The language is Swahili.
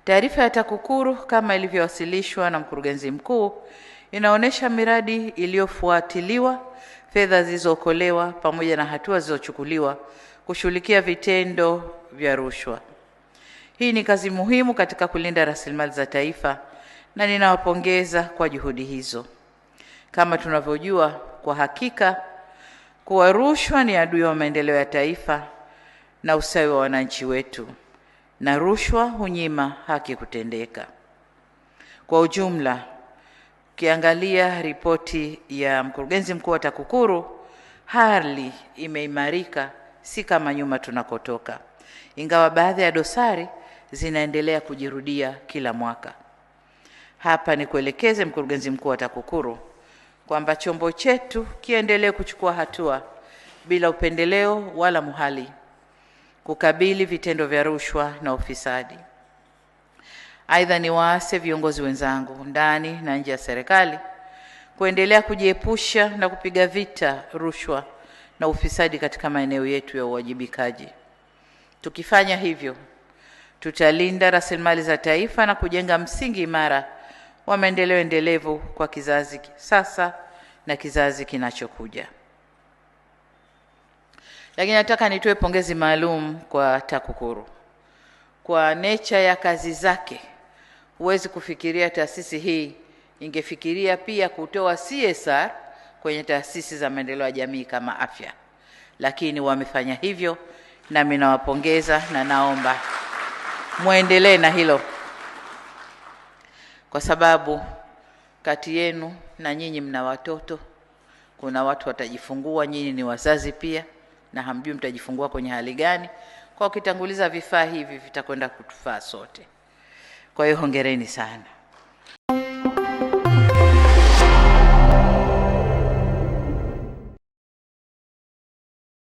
Taarifa ya TAKUKURU kama ilivyowasilishwa na mkurugenzi mkuu inaonyesha miradi iliyofuatiliwa, fedha zilizookolewa pamoja na hatua zilizochukuliwa kushughulikia vitendo vya rushwa. Hii ni kazi muhimu katika kulinda rasilimali za taifa na ninawapongeza kwa juhudi hizo. Kama tunavyojua kwa hakika kuwa rushwa ni adui wa maendeleo ya taifa na ustawi wa wananchi wetu, na rushwa hunyima haki kutendeka. Kwa ujumla, ukiangalia ripoti ya mkurugenzi mkuu wa TAKUKURU, hali imeimarika, si kama nyuma tunakotoka, ingawa baadhi ya dosari zinaendelea kujirudia kila mwaka. Hapa ni kuelekeze mkurugenzi mkuu wa TAKUKURU kwamba chombo chetu kiendelee kuchukua hatua bila upendeleo wala muhali kukabili vitendo vya rushwa na ufisadi. Aidha, ni waase viongozi wenzangu ndani na nje ya serikali kuendelea kujiepusha na kupiga vita rushwa na ufisadi katika maeneo yetu ya uwajibikaji. Tukifanya hivyo, tutalinda rasilimali za taifa na kujenga msingi imara wa maendeleo endelevu kwa kizazi sasa na kizazi kinachokuja. Lakini nataka nitoe pongezi maalum kwa TAKUKURU. Kwa nature ya kazi zake, huwezi kufikiria taasisi hii ingefikiria pia kutoa CSR kwenye taasisi za maendeleo ya jamii kama afya. Lakini wamefanya hivyo, na mimi nawapongeza na naomba muendelee na hilo, kwa sababu kati yenu na nyinyi mna watoto, kuna watu watajifungua, nyinyi ni wazazi pia na hamjui mtajifungua kwenye hali gani. Kwa ukitanguliza vifaa hivi vitakwenda kutufaa sote. Kwa hiyo hongereni sana.